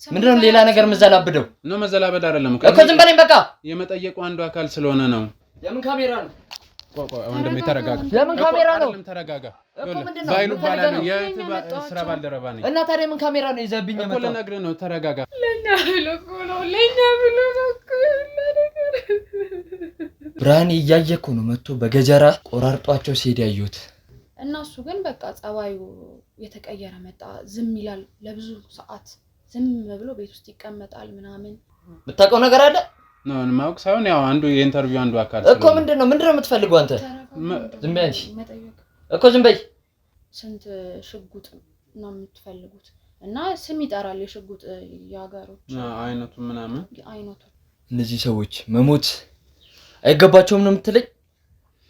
ምንድነው ሌላ ነገር መዘላብደው ነው? መዘላበድ አይደለም እኮ ዝም በለኝ በቃ። የመጠየቁ አንዱ አካል ስለሆነ ነው። የምን ካሜራ ነው? ወንድሜ ተረጋጋ። የምን ካሜራ ነው? ተረጋጋ። ባይሉ ባላሉ የዩቲዩብ ስራ ባልደረባ ነኝ። እና ታዲያ ምን ካሜራ ነው ይዘብኝ መጣው? እኮ ለነግርህ ነው። ተረጋጋ። ለኛ ብሎ ብርሃኔ እያየ እኮ ነው መጥቶ በገጀራ ቆራርጧቸው ሲሄድ ያዩት። እና እሱ ግን በቃ ጸባዩ የተቀየረ መጣ። ዝም ይላል ለብዙ ሰዓት ዝም ብሎ ቤት ውስጥ ይቀመጣል ምናምን። የምታውቀው ነገር አለ? ነው ማውቅ ሳይሆን ያው አንዱ የኢንተርቪው አንዱ አካል እኮ ምንድነው የምትፈልገው አንተ? ዝም በይ እኮ ዝም በይ። ስንት ሽጉጥ ነው የምትፈልጉት? እና ስም ይጠራል የሽጉጥ ያጋሮች አይነቱ ምናምን አይነቱ። እነዚህ ሰዎች መሞት አይገባቸውም ነው የምትለኝ?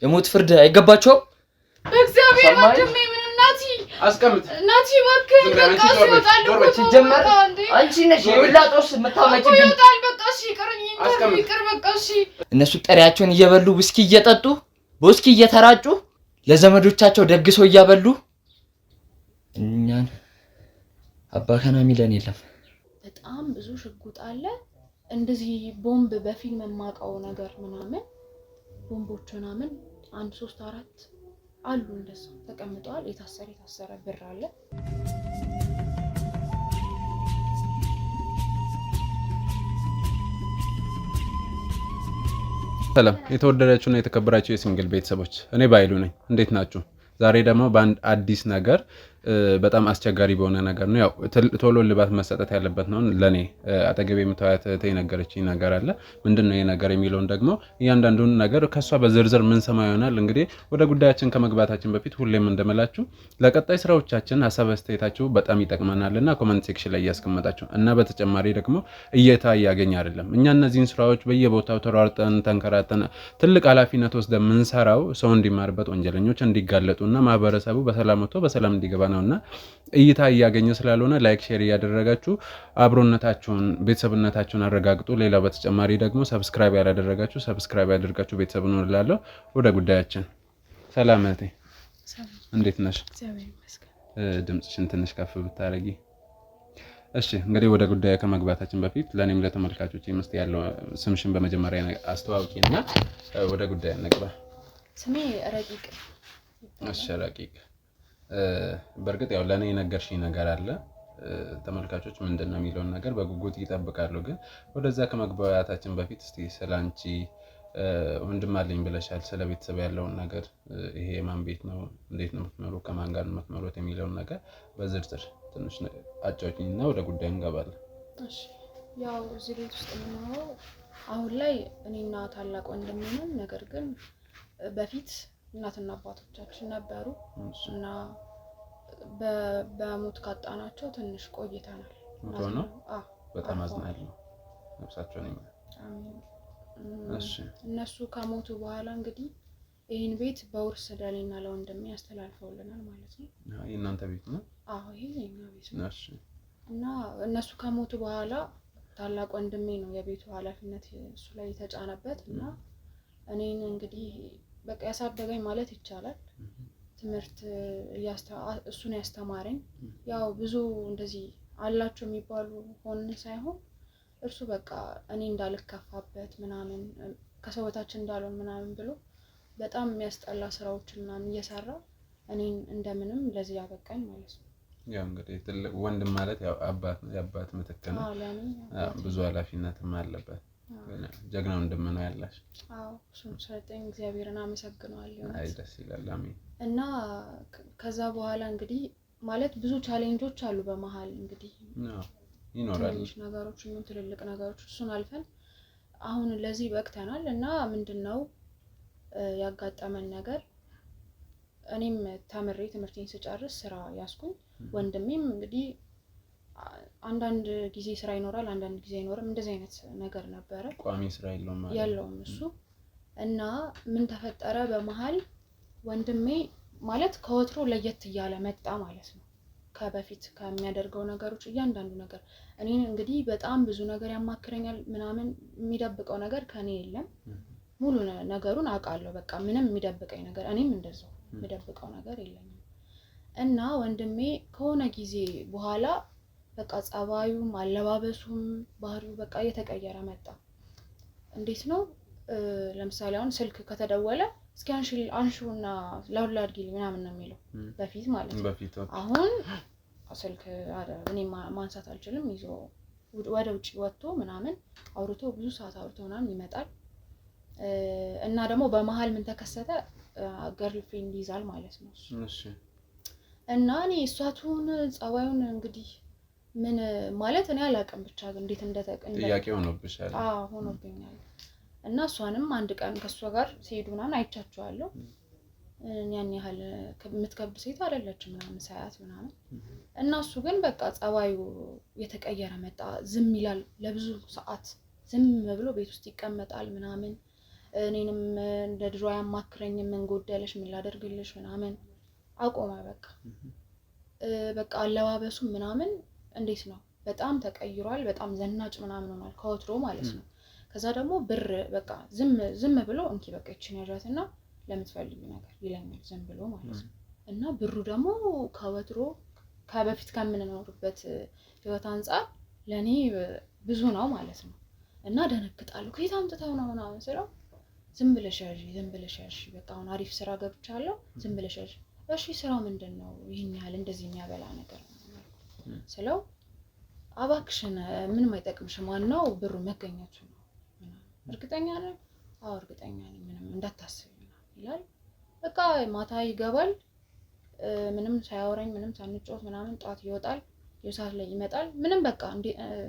የሞት ፍርድ አይገባቸውም? እግዚአብሔር ወንድሜ ምን ናቲ አስቀምጥ ናቲ እባክህ በቃ ሲወጣል ሲጀመር አንቺ ነሽ የውላጦስ መታመጭብኝ። ይወጣል በቃ እሺ ይቅርኝ ይቅር በቃ እሺ። እነሱ ጠሪያቸውን እየበሉ ውስኪ እየጠጡ በውስኪ እየተራጩ ለዘመዶቻቸው ደግሰው እያበሉ እኛን አባከና ሚለን የለም። በጣም ብዙ ሽጉጥ አለ። እንደዚህ ቦምብ በፊልም የማውቀው ነገር ምናምን ቦምቦች ምናምን 1 3 4 አሉ እንደዛ ተቀምጠዋል። የታሰረ ብር አለ። ሰላም የተወደዳችሁና የተከበራችሁ የሲንግል ቤተሰቦች፣ እኔ ባይሉ ነኝ። እንዴት ናችሁ? ዛሬ ደግሞ በአንድ አዲስ ነገር በጣም አስቸጋሪ በሆነ ነገር ነው። ያው ቶሎ ልባት መሰጠት ያለበት ነው። ለኔ አጠገቤ የምታዩት የነገረችኝ ነገር አለ። ምንድነው ይሄ ነገር የሚለውን ደግሞ እያንዳንዱን ነገር ከሷ በዝርዝር ምን ሰማ ይሆናል። እንግዲህ ወደ ጉዳያችን ከመግባታችን በፊት ሁሌም እንደምላችሁ ለቀጣይ ስራዎቻችን ሀሳብ አስተያየታችሁ በጣም ይጠቅመናልና ኮሜንት ሴክሽን ላይ ያስቀምጣችሁ እና በተጨማሪ ደግሞ እየታ ያገኝ አይደለም እኛ እነዚህን ስራዎች በየቦታው ተሯርጠን ተንከራተን ትልቅ ኃላፊነት ወስደን ምንሰራው ሰው እንዲማርበት፣ ወንጀለኞች እንዲጋለጡና ማህበረሰቡ በሰላም ወጥቶ በሰላም እንዲገባ ነውና እይታ ያገኘ ስላልሆነ ላይክ ሼር ያደረጋችሁ አብሮነታችሁን ቤተሰብነታችሁን አረጋግጡ። ሌላው በተጨማሪ ደግሞ ሰብስክራይብ ያላደረጋችሁ ሰብስክራይብ ያደርጋችሁ ቤተሰብ እንሆናለን። ወደ ጉዳያችን። ሰላም እህቴ እንዴት ነሽ? እግዚአብሔር ይመስገን። ድምጽሽን ትንሽ ከፍ ብታረጊ። እሺ እንግዲህ ወደ ጉዳዩ ከመግባታችን በፊት ለኔም ለተመልካቾች መስት ያለው ስምሽን በመጀመሪያ አስተዋውቂና ወደ ጉዳዩ እንግባ። ስሜ ረቂቅ። እሺ ረቂቅ፣ በርግጥ ያው ለኔ የነገርሽኝ ነገር አለ። ተመልካቾች ምንድነው የሚለውን ነገር በጉጉት ይጠብቃሉ። ግን ወደዛ ከመግባታችን በፊት እስቲ ስላንቺ ወንድም አለኝ ብለሻል። ስለ ቤተሰብ ያለውን ነገር ይሄ የማን ቤት ነው፣ እንዴት ነው የምትኖሩ፣ ከማን ጋር ነው የምትኖሩት የሚለውን ነገር በዝርዝር ትንሽ አጫውቺኝና ወደ ጉዳዩ እንገባለን። እሺ ያው እዚህ ቤት ውስጥ የምኖረው አሁን ላይ እኔና ታላቅ ወንድሜ ነን። ነገር ግን በፊት እናትና አባቶቻችን ነበሩ እና በሞት ካጣናቸው ትንሽ ቆይተናል። ሞቶ ነው? በጣም አዝናለሁ። ነፍሳቸውን ይማር። እሺ እነሱ ከሞቱ በኋላ እንግዲህ ይሄን ቤት በውርስ ለኔና ለወንድሜ ያስተላልፈውልናል ማለት ነው። የእናንተ ቤት ነው? አዎ ይሄ የኛ ቤት ነው። እሺ እና እነሱ ከሞቱ በኋላ ታላቅ ወንድሜ ነው የቤቱ ኃላፊነት እሱ ላይ የተጫነበት እና እኔን እንግዲህ በቃ ያሳደገኝ ማለት ይቻላል። ትምህርት እሱን ያስተማረኝ ያው ብዙ እንደዚህ አላችሁ የሚባሉ ሆነ ሳይሆን እርሱ በቃ እኔ እንዳልከፋበት ምናምን ከሰው በታች እንዳልሆን ምናምን ብሎ በጣም የሚያስጠላ ስራዎችን ምናምን እየሰራ እኔን እንደምንም ለዚህ ያበቃኝ ማለት ነው። ያው እንግዲህ ትልቅ ወንድም ማለት ያው አባት ነው፣ የአባት ምትክ ነው። ብዙ ኃላፊነትም አለበት። ጀግናው እንደምነው ያላሽ። አዎ እሱን ሰጠኝ፣ እግዚአብሔርን አመሰግናለሁ። አይ ደስ ይላል። አሜን። እና ከዛ በኋላ እንግዲህ ማለት ብዙ ቻሌንጆች አሉ በመሃል እንግዲህ ይኖራል። ትንሽ ነገሮች እና ትልልቅ ነገሮች እሱን አልፈን አሁን ለዚህ በቅተናል። እና ምንድነው ያጋጠመን ነገር እኔም ተምሬ ትምህርቴን ስጨርስ ስራ ያስኩኝ፣ ወንድሜም እንግዲህ አንዳንድ ጊዜ ስራ ይኖራል፣ አንዳንድ ጊዜ አይኖርም። እንደዚህ አይነት ነገር ነበረ። ቋሚ ስራ የለውም እሱ። እና ምን ተፈጠረ በመሃል ወንድሜ ማለት ከወትሮ ለየት እያለ መጣ ማለት ነው። ከበፊት ከሚያደርገው ነገሮች እያንዳንዱ ነገር እኔን እንግዲህ በጣም ብዙ ነገር ያማክረኛል ምናምን፣ የሚደብቀው ነገር ከኔ የለም። ሙሉ ነገሩን አውቃለሁ። በቃ ምንም የሚደብቀኝ ነገር እኔም እንደዛው የሚደብቀው ነገር የለኝም። እና ወንድሜ ከሆነ ጊዜ በኋላ በቃ ጸባዩም አለባበሱም ባህሪው በቃ እየተቀየረ መጣ። እንዴት ነው ለምሳሌ አሁን ስልክ ከተደወለ እስኪ አንሺውና ላውድ አድርጊልኝ ምናምን ነው የሚለው በፊት ማለት ነው። አሁን ስልክ እኔ ማንሳት አልችልም ይዞ ወደ ውጪ ወጥቶ ምናምን አውርቶ ብዙ ሰዓት አውርቶ ምናምን ይመጣል። እና ደግሞ በመሃል ምን ተከሰተ ገርል ፍሬንድ ይዛል ማለት ነው እሺ። እና እኔ እሷቱን ጸባዩን እንግዲህ ምን ማለት እኔ አላውቅም ብቻ እንዴት ጥያቄ ሆኖብሻል? ሆኖብኛል። እና እሷንም አንድ ቀን ከሷ ጋር ሲሄዱ ምናምን አይቻቸዋለሁ። ያን ያህል የምትከብድ ሴት አይደለችም ምናምን ሳያት ምናምን። እና እሱ ግን በቃ ጸባዩ የተቀየረ መጣ። ዝም ይላል ለብዙ ሰዓት ዝም ብሎ ቤት ውስጥ ይቀመጣል ምናምን። እኔንም እንደ ድሮ ያማክረኝም ምን ጎደለሽ ምን ላደርግልሽ ምናምን አቆመ በቃ። በቃ አለባበሱ ምናምን እንዴት ነው በጣም ተቀይሯል። በጣም ዘናጭ ምናምን ሆኗል ከወትሮ ማለት ነው። ከዛ ደግሞ ብር በቃ ዝም ብሎ እንኪ በቃ እቺን ያዣትና ለምትፈልጊው ነገር ይለኛል ዝም ብሎ ማለት ነው። እና ብሩ ደግሞ ከወትሮ ከበፊት ከምንኖርበት ህይወት አንፃር ለኔ ብዙ ነው ማለት ነው። እና ደነግጣለሁ ከየት አምጥተው ነው ምናምን ስለው ዝም ብለሽ ያዥ በቃ አሁን አሪፍ ስራ ገብቻለሁ ዝም ብለሽ ያዥ። እሺ ስራው ምንድነው ይሄን ያህል እንደዚህ የሚያበላ ነገር ነው ስለው አባክሽን ምንም አይጠቅምሽም ዋናው ብሩ መገኘቱ ነው። እርግጠኛ ነኝ? አዎ እርግጠኛ ነኝ ምንም እንዳታስቢ ይላል። በቃ ማታ ይገባል ምንም ሳያወራኝ ምንም ሳንጫወት ምናምን ጧት ይወጣል የሰዓት ላይ ይመጣል ምንም በቃ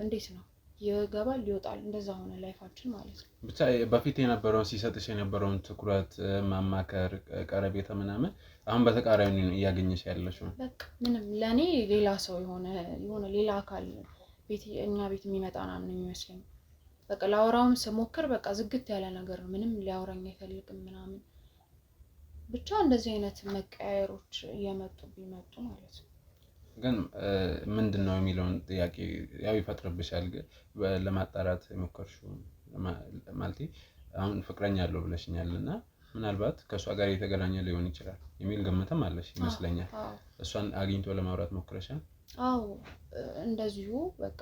እንዴት ነው ይገባል ይወጣል እንደዛ ሆነ ላይፋችን ማለት ነው። ብቻ በፊት የነበረውን ሲሰጥሽ የነበረውን ትኩረት ማማከር ቀረቤታ ምናምን አሁን በተቃራኒው ነው እያገኘሽ ያለሽው። በቃ ምንም ለኔ ሌላ ሰው የሆነ ሌላ አካል እኛ ቤት የሚመጣ ምናምን የሚመስለኝ። በቃ ላወራውም ስሞክር በቃ ዝግት ያለ ነገር ነው ምንም ሊያወራኝ አይፈልግም ምናምን። ብቻ እንደዚህ አይነት መቀያየሮች እየመጡብኝ መጡ ማለት ነው። ግን ምንድነው የሚለውን ጥያቄ ያው ይፈጥርብሻል። ግን ለማጣራት የሞከርሽው ማለቴ አሁን ፍቅረኛ አለው ብለሽኛልና ምናልባት ከሷ ጋር የተገናኘ ሊሆን ይችላል የሚል ግምትም አለሽ ይመስለኛል። እሷን አግኝቶ ለማውራት ሞክረሻል? አዎ እንደዚሁ በቃ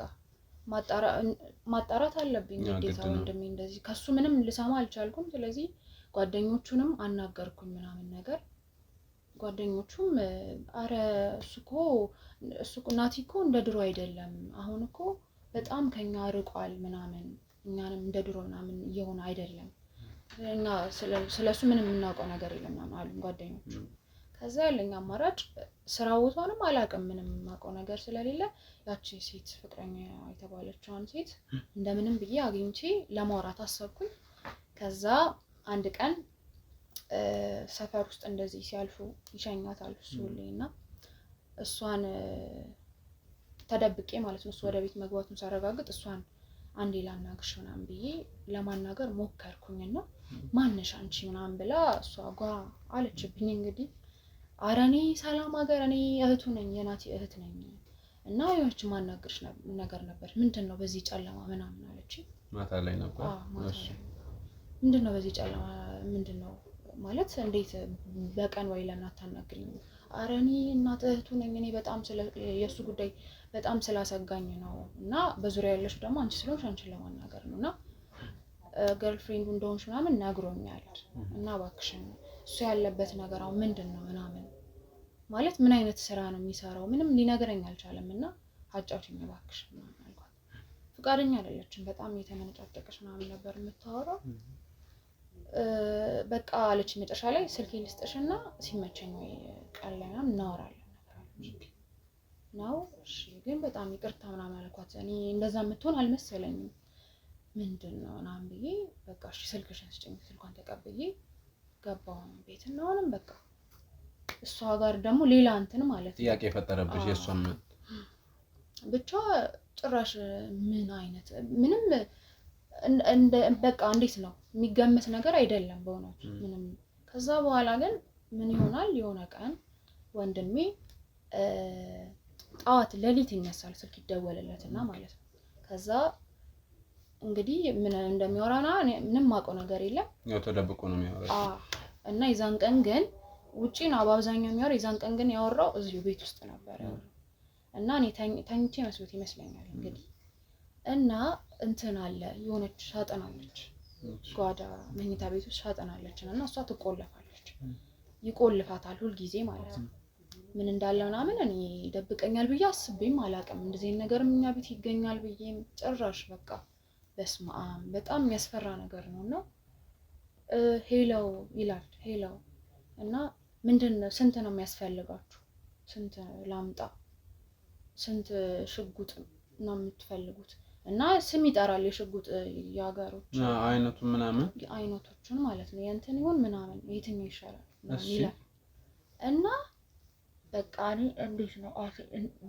ማጣራት አለብኝ ግዴታ ወንድሜ እንደዚህ ከሱ ምንም ልሰማ አልቻልኩም። ስለዚህ ጓደኞቹንም አናገርኩኝ ምናምን ነገር። ጓደኞቹም አረ እሱ ናቲ እኮ እንደ ድሮ አይደለም አሁን እኮ በጣም ከኛ ርቋል ምናምን እኛንም እንደ ድሮ ምናምን እየሆነ አይደለም እኛ ስለሱ ምንም የምናውቀው ነገር የለም ምናምን አሉኝ ጓደኞቹ። ከዛ ያለኝ አማራጭ ስራ ቦታውንም አላውቅም ምንም የማውቀው ነገር ስለሌለ ያቺ ሴት ፍቅረኛ የተባለችውን ሴት እንደምንም ብዬ አግኝቼ ለማውራት አሰብኩኝ። ከዛ አንድ ቀን ሰፈር ውስጥ እንደዚህ ሲያልፉ ይሸኛታል እሱ ሁሌና እሷን ተደብቄ ማለት ነው እሱ ወደ ቤት መግባቱን ሳረጋግጥ እሷን አንዴ ላናግርሽ ምናምን ብዬ ለማናገር ሞከርኩኝና ማነሽ አንቺ ምናምን ብላ እሷ ጓ አለችብኝ። እንግዲህ ኧረ እኔ ሰላም ሀገር እኔ እህቱ ነኝ የናቲ እህት ነኝ እና የሆነች ማናገርሽ ነገር ነበር ምንድነው በዚህ ጨለማ ምናምን አለችኝ። ማታ ላይ ነበር? እሺ ምንድነው በዚህ ጨለማ ምንድነው ማለት እንዴት በቀን ወይ ለምን አታናግሪኝ? ኧረ እኔ እናት እህቱ ነኝ እኔ በጣም የሱ ጉዳይ በጣም ስላሰጋኝ ነው እና በዙሪያ ያለሽ ደግሞ አንቺ ስለሆንሽ አንቺን ለማናገር ነውና ገርልፍሬንዱ እንደሆንሽ ምናምን ነግሮኛል እና እባክሽን እሱ ያለበት ነገር አሁን ምንድነው ምናምን ማለት ምን አይነት ስራ ነው የሚሰራው ምንም ሊነግረኝ አልቻለም እና አጫውችኝ እባክሽን ምናምን አልኳት። ፍቃደኛ አይደለችም በጣም የተመነጫጨቀች ምናምን ነበር የምታወራው። በቃ አለች መጨረሻ ላይ ስልኬን ልስጥሽና ሲመቸኝ ወይ ቀን ላይ ምናምን እናወራለን ነገር ነው። እሺ ግን በጣም ይቅርታ ምናምን አልኳት። እኔ እንደዛ የምትሆን አልመሰለኝም ምንድነው ምናምን ብዬ በቃ እሺ ስልክሽን ስጭኝ ስልኳን ተቀብዬ ገባሁ ቤት እና አሁንም በቃ እሷ ጋር ደግሞ ሌላ እንትን ማለት ነው ጥያቄ የፈጠረብሽ የእሷም ብቻ ጭራሽ ምን አይነት ምንም እንደ በቃ እንዴት ነው የሚገመት ነገር አይደለም በእውነቱ ምንም። ከዛ በኋላ ግን ምን ይሆናል የሆነ ቀን ወንድሜ ጣዋት ሌሊት ይነሳል ስልክ ይደወልለትና ማለት ነው። ከዛ እንግዲህ ምን እንደሚያወራና ምንም ማውቀው ነገር የለም ያው ተደብቆ ነው የሚያወራው። እና የዛን ቀን ግን ውጪ ነው በአብዛኛው የሚያወራው። የዛን ቀን ግን ያወራው እዚሁ ቤት ውስጥ ነበር ያወራው እና እኔ ተኝቼ መስሎት ይመስለኛል እንግዲህ እና እንትን አለ የሆነች ሳጥን አለች ጓዳ መኝታ ቤት ውስጥ ሳጥን አለች እና እሷ ትቆለፋለች ይቆልፋታል ሁሉ ጊዜ ማለት ነው ምን እንዳለ ምናምን እኔ ደብቀኛል ብዬ አስቤም አላውቅም እንደዚህ ነገር እኛ ቤት ይገኛል ብዬም ጭራሽ በቃ በስማም በጣም የሚያስፈራ ነገር ነውና ሄለው ይላል ሄለው እና ምንድነው ስንት ነው የሚያስፈልጋችሁ ስንት ላምጣ ስንት ሽጉጥ ነው የምትፈልጉት እና ስም ይጠራል የሽጉጥ ያጋሮች አይነቱ ምናምን አይነቶቹን ማለት ነው የእንትን ይሁን ምናምን የትኛው ይሻላል ይላል እና በቃ እኔ እንዴት ነው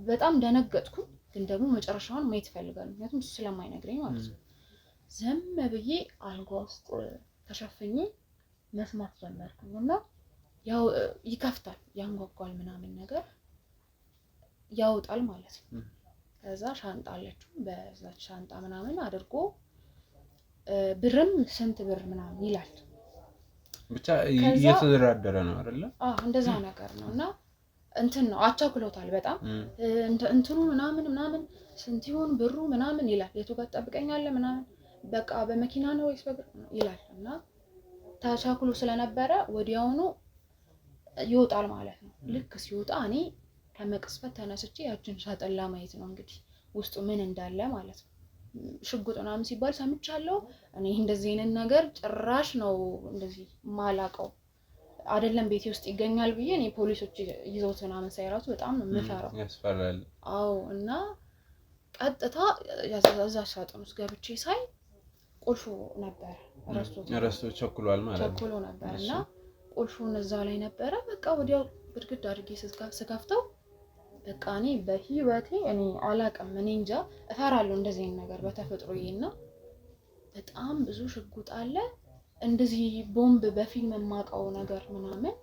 በጣም ደነገጥኩ ግን ደግሞ መጨረሻውን ማየት ፈልጋለሁ ምክንያቱም ስለማይነግረኝ ማለት ነው ዝም ብዬ አልጋ ውስጥ ተሸፍኜ መስማት ጀመርኩኝ እና ያው ይከፍታል ያንጓጓል ምናምን ነገር ያወጣል ማለት ነው ከዛ ሻንጣ አለችው በዛች ሻንጣ ምናምን አድርጎ ብርም ስንት ብር ምናምን ይላል ብቻ እየተደራደረ ነው አይደለ እንደዛ ነገር ነውና እንትን ነው አቻክሎታል በጣም እንትኑ ምናምን ስንት ይሆን ብሩ ምናምን ይላል የቱ ጋር ትጠብቀኛለህ ምናምን በቃ በመኪና ነው ወይስ በእግር ይላል እና ታቻክሎ ስለነበረ ወዲያውኑ ይወጣል ማለት ነው ልክ ሲወጣ እኔ ከመቅስፈት ተነስቼ ያችን ሳጥን ለማየት ነው እንግዲህ ውስጡ ምን እንዳለ ማለት ነው ሽጉጥ ምናምን ሲባል ሰምቻለሁ እኔ እንደዚህ አይነት ነገር ጭራሽ ነው እንደዚህ ማላቀው አይደለም ቤቴ ውስጥ ይገኛል ብዬ እኔ ፖሊሶች ይዘውት ምናምን ሳይራሱ በጣም ነው የምፈራው ያስፈራል አዎ እና ቀጥታ ያዛዛ ሳጥን ውስጥ ገብቼ ሳይ ቁልፉ ነበር ረስቶ ቸኩሏል ማለት ነው ቸኩሎ ነበርና ቁልፉን እዛ ላይ ነበረ በቃ ወዲያው ግድግዳ አድርጌ ስከፍተው በቃ እኔ በህይወቴ እኔ አላቅም እኔ እንጃ እፈራለሁ እንደዚህ አይነት ነገር በተፈጥሮዬና በጣም ብዙ ሽጉጥ አለ እንደዚህ ቦምብ በፊልም የማውቀው ነገር ምናምን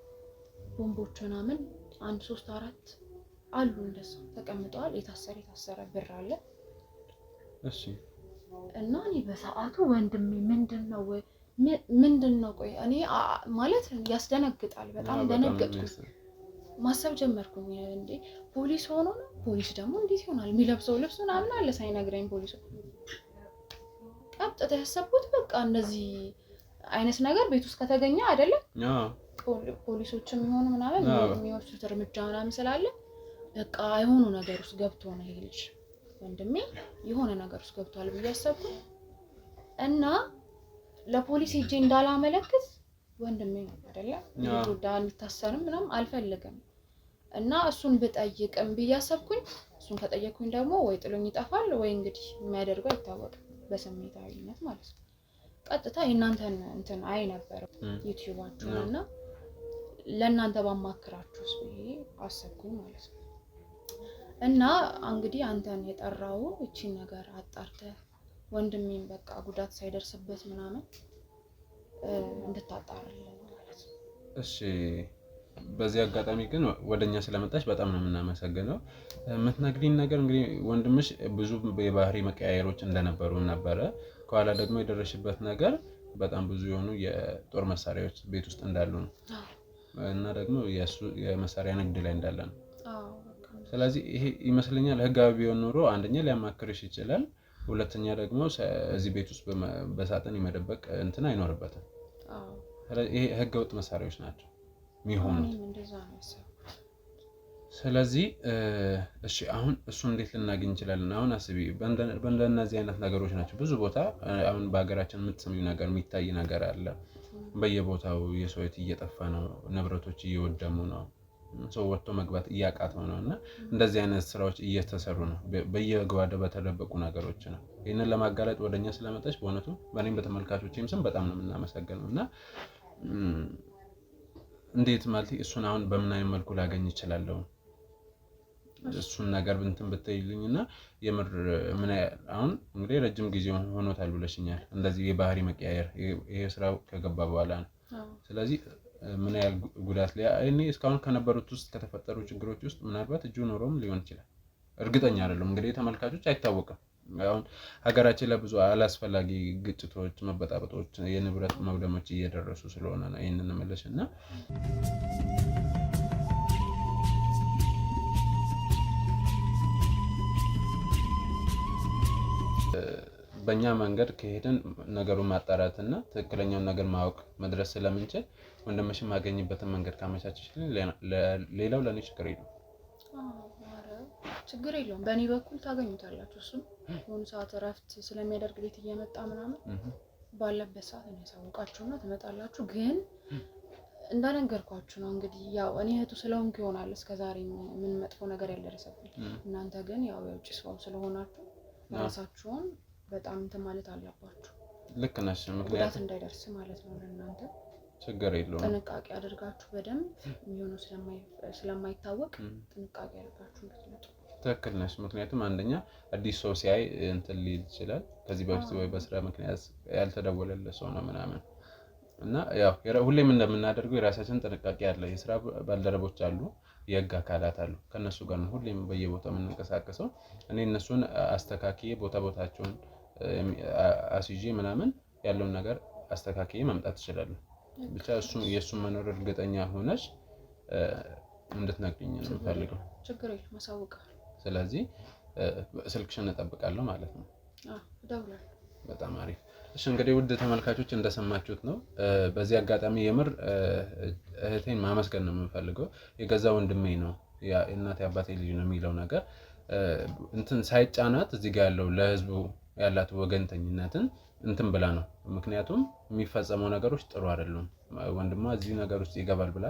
ቦምቦች ምናምን 1 3 4 አሉ እንደዛ ተቀምጠዋል የታሰረ ብር አለ እሺ እና እኔ በሰዓቱ ወንድሜ ምንድነው ቆይ እኔ ማለት ያስደነግጣል በጣም ደነገጥኩ ማሰብ ጀመርኩኝ እንዴ ፖሊስ ሆኖ ነው ፖሊስ ደግሞ እንዴት ይሆናል የሚለብሰው ልብስ ምናምን አለ ሳይነግረኝ ፖሊስ ቀጥታ ያሰብኩት በቃ እንደዚህ አይነት ነገር ቤት ውስጥ ከተገኘ አይደለም ፖሊሶችም ይሆኑ ምናምን የሚወስዱት እርምጃ ምናምን ስላለ በቃ የሆኑ ነገር ውስጥ ገብቶ ነው ይሄ ልጅ ወንድሜ የሆነ ነገር ውስጥ ገብቷል ብዬ አሰብኩ እና ለፖሊስ ሄጄ እንዳላመለክት ወንድሜ ነው አይደለ ይጎዳል ይታሰርም ምናምን አልፈልግም እና እሱን ብጠይቅም ብያሰብኩኝ እሱን ከጠየቅኩኝ ደግሞ ወይ ጥሎኝ ይጣፋል ወይ እንግዲህ የሚያደርገው አይታወቅም በስሜታዊነት ማለት ነው ቀጥታ የእናንተን እንትን አይ ነበር ዩቲዩባችሁና ለእናንተ ባማክራችሁስ ብዬ አሰብኩኝ ማለት ነው እና እንግዲህ አንተን የጠራው እቺን ነገር አጣርተህ ወንድሜን በቃ ጉዳት ሳይደርስበት ምናምን እንድታጣራለን ማለት ነው እሺ በዚህ አጋጣሚ ግን ወደኛ ስለመጣች በጣም ነው የምናመሰግነው የምትነግሪን ነገር እንግዲህ ወንድምሽ ብዙ የባህሪ መቀያየሮች እንደነበሩ ነበረ ከኋላ ደግሞ የደረሽበት ነገር በጣም ብዙ የሆኑ የጦር መሳሪያዎች ቤት ውስጥ እንዳሉ ነው እና ደግሞ የመሳሪያ ንግድ ላይ እንዳለ ነው ስለዚህ ይሄ ይመስለኛል ህጋዊ ቢሆን ኖሮ አንደኛ ሊያማክርሽ ይችላል ሁለተኛ ደግሞ እዚህ ቤት ውስጥ በሳጥን ይመደበቅ እንትን አይኖርበትም ስለዚህ ይሄ ህገወጥ መሳሪያዎች ናቸው የሚሆኑት ስለዚህ እሺ አሁን እሱ እንዴት ልናገኝ እንችላለን አሁን አስቢ በእንደነዚህ አይነት ነገሮች ናቸው ብዙ ቦታ አሁን በአገራችን የምትሰሚው ነገር የሚታይ ነገር አለ በየቦታው የሰው ህይወት እየጠፋ ነው ንብረቶች እየወደሙ ነው ሰው ወጥቶ መግባት እያቃተው ነውና እንደዚህ አይነት ስራዎች እየተሰሩ ነው በየጓዳው በተደበቁ ነገሮች ነው ይሄንን ለማጋለጥ ወደኛ ስለመጣች በእውነቱ በእኔም በተመልካቾቼም ስም በጣም ነው የምናመሰግነውና እንዴት ማለት እሱን አሁን በምን አይነት መልኩ ላገኝ ይችላል እሱን ነገር እንትን ብትይልኝና የምር ምን አሁን እንግዲህ ረጅም ጊዜ ሆኖታል ብለሽኛል እንደዚህ የባህሪ መቀያየር ይሄ ስራው ከገባ በኋላ ነው ስለዚህ ምን ያህል ጉዳት ላይ እኔ እስካሁን ከነበሩት ውስጥ ከተፈጠሩ ችግሮች ውስጥ ምናልባት እጁ ኖሮም ሊሆን ይችላል እርግጠኛ አይደለም እንግዲህ ተመልካቾች አይታወቅም አሁን ሀገራችን ለብዙ አላስፈላጊ ግጭቶች መበጣበጦች የንብረት መውደሞች እየደረሱ ስለሆነ ነው ይሄንን መለስና በእኛ መንገድ ከሄድን ነገሩን ማጣራትና ትክክለኛውን ነገር ማወቅ መድረስ ስለምንችል ወንድምሽ ማገኝበትን መንገድ ካመቻችሽልኝ ሌላው ለኔ ችግር የለውም። ችግር የለውም። በእኔ በኩል ታገኙታላችሁ። እሱም የሆነ ሰዓት እረፍት ስለሚያደርግ ቤት እየመጣ ምናምን ባለበት ሰዓት ነው ያሳውቃችሁና ትመጣላችሁ። ግን እንዳነገርኳችሁ ነው እንግዲህ ያው እኔ እህቱ ስለሆንኩ ይሆናል እስከዛሬ ምን መጥፎ ነገር ያልደረሰብኝ። እናንተ ግን ያው የውጭ ሰው ስለሆናችሁ ራሳችሁን በጣም እንትን ማለት አለባችሁ። ልክ ነሽ። ጉዳት እንዳይደርስ ማለት ነው ለእናንተ ችግር የለውም። ጥንቃቄ አድርጋችሁ በደንብ የሚሆነው ስለማይታወቅ ጥንቃቄ አድርጋችሁ እንድትመጡ። ትክክል ነሽ። ምክንያቱም አንደኛ አዲስ ሰው ሲያይ እንትን ሊል ይችላል። ከዚህ በፊት ወይ በስራ ምክንያት ያልተደወለለት ሰው ነው ምናምን እና ያው ሁሌም እንደምናደርገው የራሳችን ጥንቃቄ አለ። የስራ ባልደረቦች አሉ፣ የህግ አካላት አሉ። ከነሱ ጋር ነው ሁሌም በየቦታው የምንንቀሳቀሰው። እኔ እነሱን አስተካክዬ ቦታቸውን አስይዤ ምናምን ያለውን ነገር አስተካክዬ መምጣት እችላለሁ። ብቻ የእሱን መኖር እርግጠኛ ሆነሽ እንድትነግሪኝ ነው የምፈልገው። ችግር የለም አሳውቃለሁ። ስለዚህ ስልክሽን እጠብቃለሁ ማለት ነው። እደውላለሁ። በጣም አሪፍ። እሺ እንግዲህ ውድ ተመልካቾች እንደሰማችሁት ነው። በዚህ አጋጣሚ የምር እህቴን ማመስገን ነው የምፈልገው። የገዛ ወንድሜ ነው የእናቴ አባቴ ልጅ ነው የሚለው ነገር እንትን ሳይጫናት እዚህ ጋር ያለው ለህዝቡ ያላት ወገንተኝነትን እንትን ብላ ነው። ምክንያቱም የሚፈጸመው ነገሮች ጥሩ አይደሉም። ወንድሟ እዚህ ነገር ውስጥ ይገባል ብላ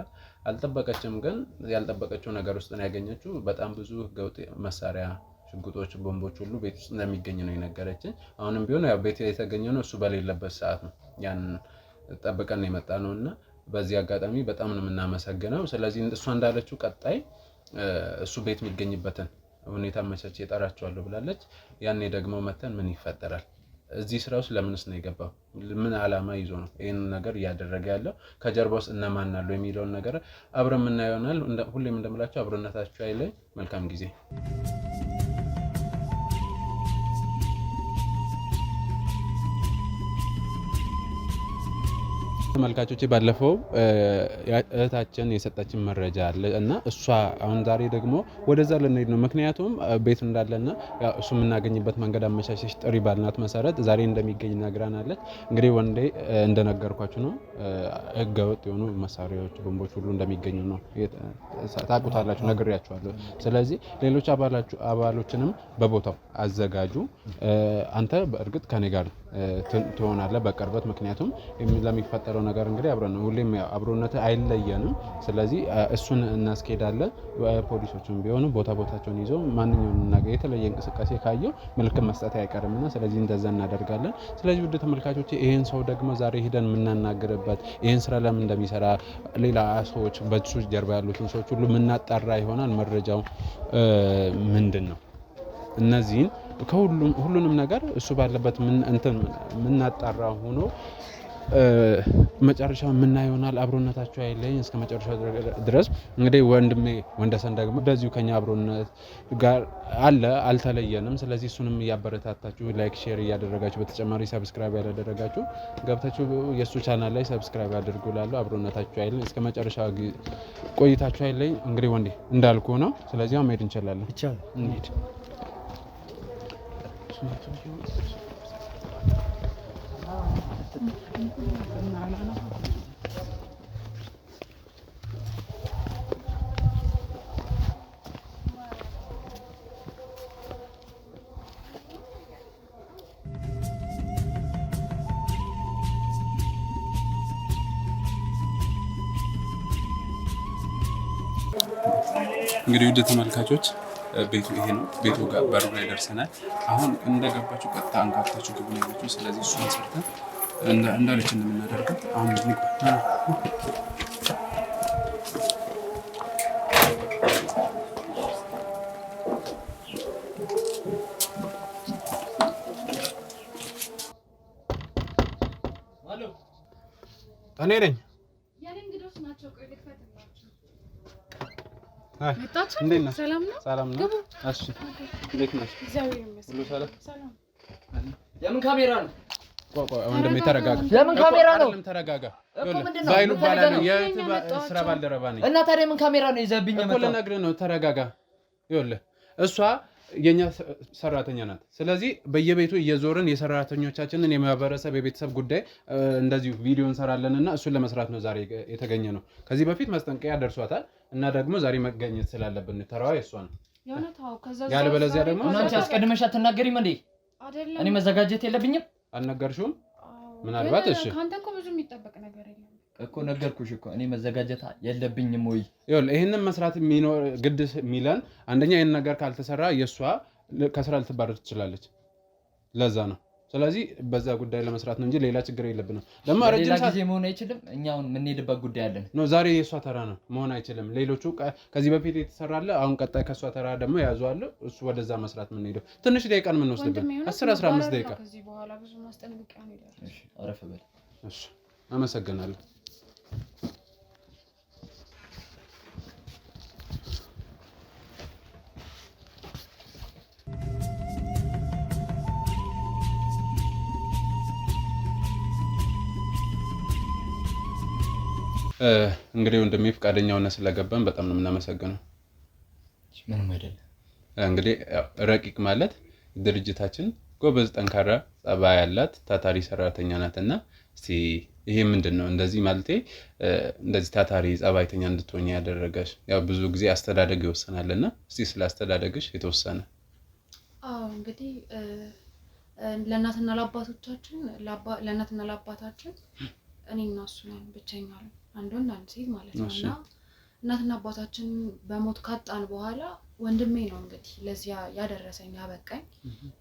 አልጠበቀችም። ግን ያልጠበቀችው ነገር ውስጥ ነው ያገኘችው። በጣም ብዙ ህገወጥ መሳሪያ፣ ሽጉጦች፣ ቦምቦች ሁሉ ቤት ውስጥ እንደሚገኝ ነው የነገረችኝ። አሁንም ቢሆን ያው ቤት የተገኘው ነው እሱ በሌለበት ሰዓት ነው ያን ጠብቀን የመጣ ነውና በዚህ አጋጣሚ በጣም ነው የምናመሰግነው። ስለዚህ እሷ እንዳለችው ቀጣይ እሱ ቤት የሚገኝበትን ሁኔታ መቻች እጠራቸዋለሁ ብላለች። ያኔ ደግሞ መተን ምን ይፈጠራል፣ እዚህ ስራ ውስጥ ለምንስ ነው የገባው፣ ምን ዓላማ ይዞ ነው ይሄን ነገር እያደረገ ያለው፣ ከጀርባውስ እነማን አሉ የሚለውን ነገር አብረን የምናየው ይሆናል። ሁሌም እንደምላችሁ አብሮነታችሁ አይለይ። መልካም ጊዜ። ተመልካቾቼ ባለፈው እህታችን የሰጠችን መረጃ አለ እና እሷ አሁን ዛሬ ደግሞ ወደዛ ልንሄድ ነው። ምክንያቱም ቤት እንዳለና ያው እሱ የምናገኝበት መንገድ አመቻቸሽ ጥሪ ባልናት መሰረት ዛሬ እንደሚገኝ ነግራናለች። እንግዲህ ወንዴ እንደነገርኳችሁ ነው ህገወጥ የሆኑ መሳሪያዎች፣ ቦምቦች ሁሉ እንደሚገኙ ነው ታውቁታላችሁ፣ ነግሬያችኋለሁ። ስለዚህ ሌሎች አባሎችንም በቦታው አዘጋጁ። አንተ በእርግጥ ከኔ ጋር ትሆናለህ በቅርበት፣ ምክንያቱም ለሚፈጠረው ነገር እንግዲህ አብረን ነው፣ ሁሌም አብሮነት አይለየንም። ስለዚህ እሱን እናስኬዳለን። ፖሊሶችም ቢሆኑ ቦታቸውን ይዘው ማንኛውንም ነገር የተለየ እንቅስቃሴ ካየው ምልክት መስጠት አይቀርምና ስለዚህ እንደዛ እናደርጋለን። ስለዚህ ውድ ተመልካቾች ይሄን ሰው ደግሞ ዛሬ ሄደን የምናናግርበት ይሄን ስራ ለምን እንደሚሰራ ሌላ ሰዎች በሱ ጀርባ ያሉትን ሰዎች ሁሉ የምናጣራ ይሆናል። መረጃው ምንድን ነው እነዚህን ሁሉንም ነገር እሱ ባለበት የምናጣራ ሆኖ መጨረሻው የምናየው ይሆናል። አብሮነታችሁ አይለኝ እስከ መጨረሻው ድረስ። እንግዲህ ወንድሜ ወንደሰን ደግሞ እንደዚሁ ከኛ አብሮነት ጋር አለ፣ አልተለየንም። ስለዚህ እሱንም እያበረታታችሁ ላይክ፣ ሼር እያደረጋችሁ በተጨማሪ ሰብስክራይብ ያላደረጋችሁ ገብታችሁ የእሱ ቻናል ላይ ሰብስክራይብ አድርጉ። ላለው አብሮነታችሁ አይለኝ እስከ መጨረሻው ቆይታችሁ አይለኝ። እንግዲህ ወንዴ እንዳልኩ ነው። ስለዚህ አሁን መሄድ እንችላለን። ይቻላል እንሂድ። እንግዲህ ውድ ተመልካቾች ቤቱ ይሄ ነው። ቤቱ ጋር በሩ ላይ ደርሰናል። አሁን እንደገባችሁ ቀጥታ አንኳኩታችሁ ግቡ ነው ያለችው። ስለዚህ እሱን ሰርተን እንዳለች እንደምናደርገው አሁን እኔ ነኝ። እንዴት ነህ? ሰላም ነው። እሺ እንዴት ነህ? ሁሉ ሰላም። የምን ካሜራ ነው? ወንድሜ ተረጋጋ። የምን ካሜራ ነው? ተረጋጋ። ባይሉ ባላለ የስራ ባልደረባ ነኝ። እና ታዲያ የምን ካሜራ ነው ይዘብኝ የመጣው? እኮ ልነግርህ ነው። ተረጋጋ። ይኸውልህ እሷ የኛ ሰራተኛ ናት። ስለዚህ በየቤቱ እየዞርን የሰራተኞቻችንን የማህበረሰብ የቤተሰብ ጉዳይ እንደዚሁ ቪዲዮ እንሰራለንና እሱን ለመስራት ነው ዛሬ የተገኘ ነው። ከዚህ በፊት ማስጠንቀቂያ ደርሷታል እና ደግሞ ዛሬ መገኘት ስላለብን ተራዋ የሷ ነው። ያለበለዚያ ደግሞ እናንተ አስቀድመሽ አትናገሪም እንዴ? እኔ መዘጋጀት የለብኝም? አልነገርሽውም? ምናልባት እሺ ካንተ እኮ ብዙ የሚጠበቅ ነገር የለም እኮ ነገርኩሽ እኮ እኔ መዘጋጀት የለብኝም ወይ? ይኸውልህ ይሄንን መስራት የሚኖር ግድ ሚለን አንደኛ ይሄን ነገር ካልተሰራ የሷ ከስራ ልትባረር ትችላለች። ለዛ ነው። ስለዚህ በዛ ጉዳይ ለመስራት ነው እንጂ ሌላ ችግር የለብንም። ደግሞ ረጅም ሰዓት ጊዜ መሆን አይችልም። እኛውን ምን ሄድበት ጉዳይ አለን ነው። ዛሬ የሷ ተራ ነው መሆን አይችልም። ሌሎቹ ከዚህ በፊት የተሰራለ አሁን ቀጣይ ከሷ ተራ ደግሞ ያዟል። እሱ ወደዛ መስራት ምን ሄደው ትንሽ ደቂቃ ምን ወስደብን 10-15 ደቂቃ ከዚህ በኋላ ብዙ ማስጠንቀቂያ ነው ይላል። እሺ አረፍ በል። እሺ አመሰግናለሁ። እንግዲህ ወንድሜ ፈቃደኛ ሆነ ስለገባን በጣም ነው የምናመሰግነው። ምንም አይደለም። እንግዲህ ረቂቅ ማለት ድርጅታችን ጎበዝ፣ ጠንካራ ጸባይ ያላት ታታሪ ሰራተኛ ናትና እስቲ ይሄ ምንድነው እንደዚህ ማለቴ እንደዚህ ታታሪ ጸባይተኛ እንድትሆኚ ያደረገሽ? ያው ብዙ ጊዜ አስተዳደግ ይወሰናልና እስቲ ስለ አስተዳደግሽ የተወሰነ። እንግዲህ ለእናትና ለአባታችን እኔና እሱ ነን ብቸኛ አንድ ወንድ አንድ ሴት ማለት ነውና እናትና አባታችን በሞት ካጣን በኋላ ወንድሜ ነው እንግዲህ ለዚያ ያደረሰኝ ያበቃኝ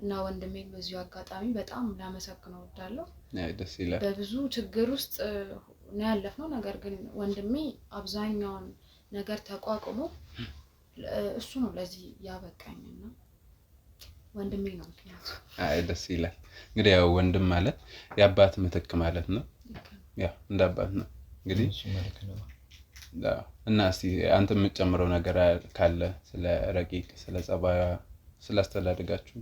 እና ወንድሜ በዚሁ አጋጣሚ በጣም ላመሰግነው እወዳለሁ። ደስ ይላል። በብዙ ችግር ውስጥ ነው ያለፍነው። ነገር ግን ወንድሜ አብዛኛውን ነገር ተቋቁሞ እሱ ነው ለዚህ ያበቃኝና ወንድሜ ነው ምክንያቱ። ደስ ይላል። እንግዲህ ያው ወንድም ማለት የአባት ምትክ ማለት ነው። ያው እንደ አባት ነው እንግዲህ እና እስቲ አንተ የምትጨምረው ነገር ካለ ስለ ረቂቅ፣ ስለ ጸባያ፣ ስለ አስተዳደጋችሁ?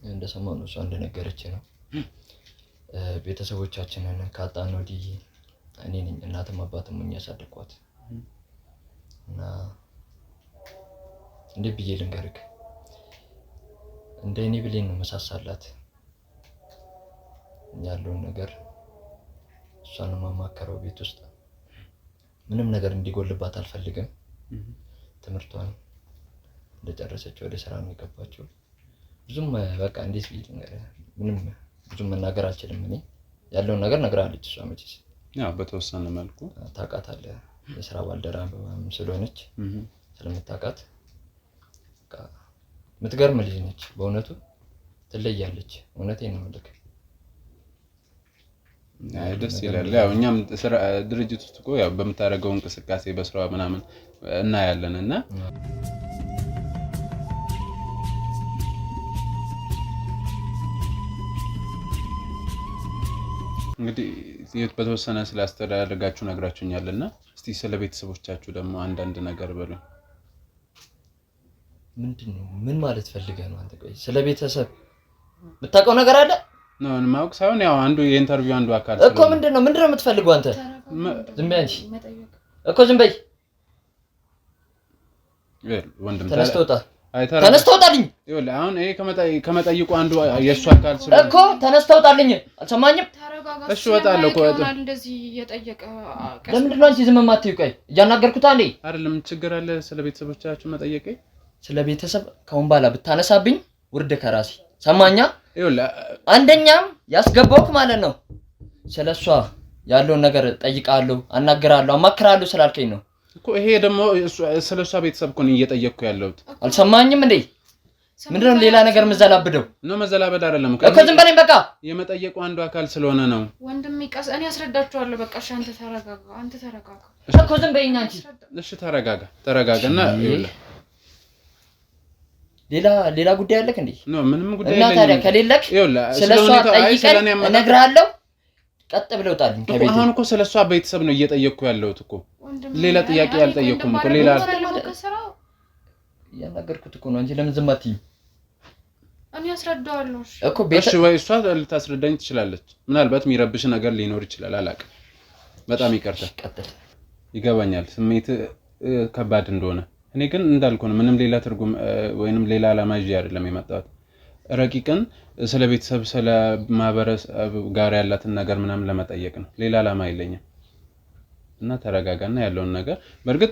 እንደሰማሁ ነው እሷ እንደነገረች ነው። ቤተሰቦቻችንን ካጣን ወዲህ እኔ ነኝ እናትም አባትም ሆኜ ያሳደግኳት እና እንደ ብዬ ልንገርክ እንደ እኔ ብሌን ነው መሳሳላት ያለውን ነገር እሷን ማማከረው ቤት ውስጥ ምንም ነገር እንዲጎልባት አልፈልግም። ትምህርቷን እንደጨረሰች ወደ ስራ ነው የገባችው። ብዙም በቃ እንዴት ቢል ምንም ብዙም መናገር አልችልም። እኔ ያለውን ነገር ነግራለች እሷ መቼስ ያው በተወሰነ መልኩ ታውቃታለህ። የስራ ባልደረባም ስለሆነች ስለምታውቃት በቃ የምትገርም ልጅ ነች። በእውነቱ ትለያለች። እውነቴን ነው የምልህ። ደስ ይላል። ያው እኛም ድርጅት ውስጥ እኮ ያው በምታደርገው እንቅስቃሴ በስራዋ ምናምን እናያለንና እንግዲህ በተወሰነ ስለ አስተዳደጋችሁ ነግራችሁኛልና እስቲ ስለ ቤተሰቦቻችሁ ደግሞ አንዳንድ ነገር በሉ። ምንድነው? ምን ማለት ፈልገህ ነው አንተ? ቆይ ስለ ቤተሰብ የምታውቀው ነገር አለ? ነው ማውቅ ሳይሆን ያው አንዱ የኢንተርቪው አንዱ አካል እኮ ምንድነው የምትፈልገው አንተ? ዝም በይ አንቺ እኮ ዝም በይ። ወንድም ተነስተህ ውጣ። ተነስተህ ውጣልኝ። ይኸውልህ አሁን ይሄ ከመጠይቁ አንዱ የእሱ አካል ስለሆነ እኮ ተነስተህ ውጣልኝ። አልሰማኝም? እሺ እወጣለሁ እኮ እንደዚህ እየጠየቀ ለምንድን ነው አንቺ ዝም የማትይው? ቆይ እያናገርኩት አንዴ አይደለም ችግር አለ ስለ ቤተሰቦቻችሁ መጠየቄ? ስለ ቤተሰብ ከአሁን በኋላ ብታነሳብኝ ውርድ ከራሴ ሰማኛ። አንደኛም ያስገባውክ ማለት ነው ስለሷ ያለውን ነገር ጠይቃለሁ፣ አናግራለሁ፣ አማክራለሁ ስላልከኝ ነው እኮ። ይሄ ደግሞ ስለሷ ቤተሰብ እኮ ነው እየጠየቅኩ ያለሁት። አልሰማኝም እንዴ? ምንድነው ሌላ ነገር መዘላብደው ነው? መዘላበድ አይደለም እኮ ዝም በለኝ በቃ። የመጠየቁ አንዱ አካል ስለሆነ ነው። ወንድሜ ቀስ እኔ አስረዳቸዋለሁ። በቃ እሺ አንተ ተረጋጋ እኮ ዝም በይኝ አንቺ። እሺ ተረጋጋና ይኸውልህ ሌላ ጉዳይ አለክ እንዴ? ነው ምንም ጉዳይ የለም። እና ታዲያ ከሌለክ ስለሷ ጠይቀን እነግርሃለሁ። ቀጥ ብለው ጣልኝ ከቤት። አሁን እኮ ስለሷ ቤተሰብ ነው እየጠየቅኩ ያለሁት እኮ። ሌላ ጥያቄ ያልጠየቅኩም እኮ። ሌላ ያናገርኩት እኮ ነው። አንቺ ለምን ዝም አትይም? እኔ አስረዳዋለሁ እኮ። እሺ ወይ እሷ ልታስረዳኝ ትችላለች። ምናልባት የሚረብሽ ነገር ሊኖር ይችላል፣ አላውቅም። በጣም ይቀርታል። ቀጥል። ይገባኛል ስሜት ከባድ እንደሆነ እኔ ግን እንዳልኩ ነው ምንም ሌላ ትርጉም ወይንም ሌላ ዓላማ ይዤ አይደለም የመጣሁት። ረቂቅን ስለ ቤተሰብ ስለ ማህበረሰብ ጋር ያላትን ነገር ምናምን ለመጠየቅ ነው። ሌላ ዓላማ የለኝም። እና ተረጋጋና ያለውን ነገር በእርግጥ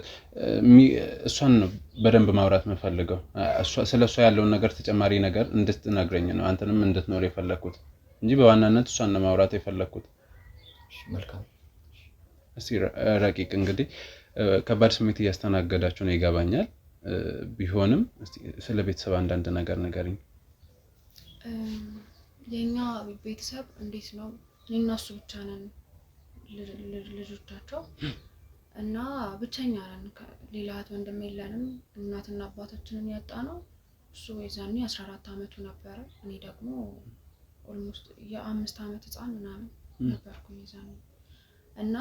እሷን ነው በደንብ ማውራት የምፈልገው። ስለ እሷ ያለውን ነገር ተጨማሪ ነገር እንድትነግረኝ ነው አንተንም እንድትኖር የፈለኩት እንጂ በዋናነት እሷን ነው ማውራት የፈለኩት። መልካም። እስቲ ረቂቅ እንግዲህ ከባድ ስሜት እያስተናገዳችሁ ነው ይገባኛል። ቢሆንም እስቲ ስለ ቤተሰብ አንዳንድ ነገር ንገሪኝ። የኛ ቤተሰብ እንዴት ነው? እኔና እሱ ብቻ ነን ልጆቻቸው እና ብቸኛ ነን። ሌላ እህት ወንድም የለንም። እናትና አባታችንን ያጣነው እሱ የዛኔ 14 አመቱ ነበረ። እኔ ደግሞ ኦልሞስት የ5 አመት ህፃን ምናምን ነበርኩኝ የዛኔ። እና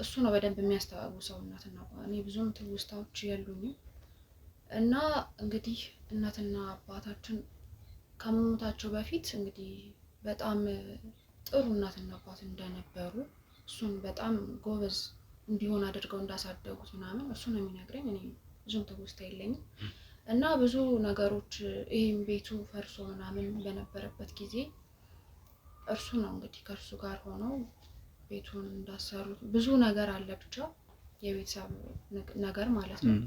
እሱ ነው በደንብ የሚያስተዋውሰው እናትና እኔ ብዙም ትውስታዎች የሉኝም። እና እንግዲህ እናትና አባታችን ከመሞታቸው በፊት እንግዲህ በጣም ጥሩ እናትና አባት እንደነበሩ እሱን በጣም ጎበዝ እንዲሆን አድርገው እንዳሳደጉት ምናምን እሱ ነው የሚነግረኝ። እኔ ብዙም ትውስታ የለኝም። እና ብዙ ነገሮች ይሄም ቤቱ ፈርሶ ምናምን በነበረበት ጊዜ እርሱ ነው እንግዲህ ከእርሱ ጋር ሆነው ቤቱን እንዳሰሩት ብዙ ነገር አለ ብቻ የቤተሰብ ነገር ማለት ነው።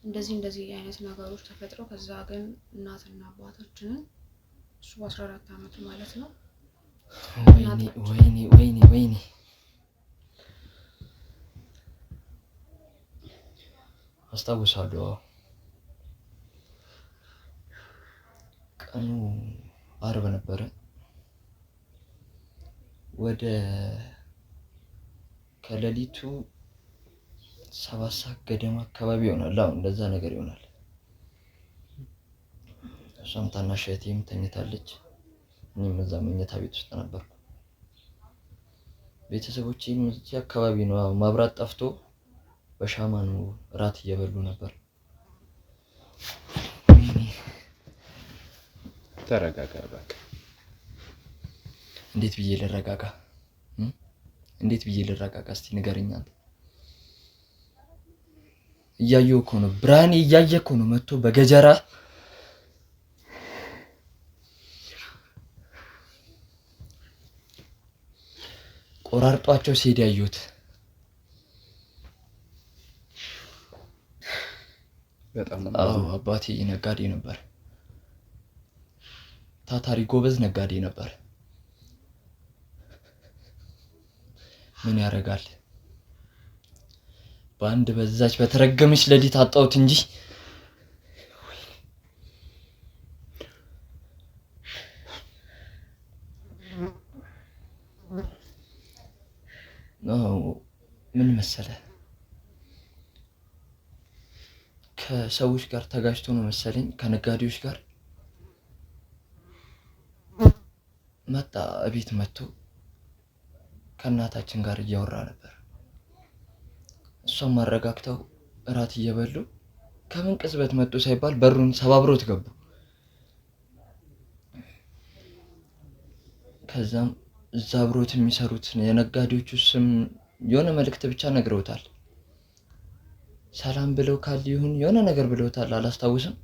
እንደዚህ አይነት ነገሮች ተፈጥረው ከዛ ግን እናትና አባታችንን እሱ 14 አመቱ ማለት ነው። ወይኔ አስታውሳለሁ። ቀኑ አርብ ነበረ። ወደ ከሌሊቱ 7 ሰዓት ገደማ አካባቢ ይሆናል። አሁን እንደዛ ነገር ይሆናል። እሷም ታናሽ እህቴም ተኝታለች። እኔም እዛ መኝታ ቤት ውስጥ ነበርኩ። ቤተሰቦቼም እዚህ አካባቢ ነው። ማብራት ጠፍቶ በሻማ ነው እራት እየበሉ ነበር። ተረጋጋ በቃ። እንዴት ብዬ ልረጋጋ? እስቲ ንገረኝ አንተ። እያየሁ እኮ ነው፣ ብርሃኔ እያየ እኮ ነው መጥቶ በገጀራ ቆራርጧቸው ሲሄድ ያየሁት። በጣም አባቴ ነጋዴ ነበር። ታታሪ ጎበዝ ነጋዴ ነበር። ምን ያደርጋል፣ በአንድ በዛች በተረገመች ሌሊት አጣሁት እንጂ ምን መሰለ፣ ከሰዎች ጋር ተጋጭቶ ነው መሰለኝ፣ ከነጋዴዎች ጋር መጣ። እቤት መጥቶ ከእናታችን ጋር እያወራ ነበር። እሷም አረጋግተው እራት እየበሉ ከምን ቅጽበት መጡ ሳይባል በሩን ሰባብሮት ገቡ። ከዛም እዛ አብሮት የሚሰሩት የነጋዴዎቹ ስም የሆነ መልእክት ብቻ ነግረውታል። ሰላም ብለው ካል ይሁን የሆነ ነገር ብለውታል፣ አላስታውስም።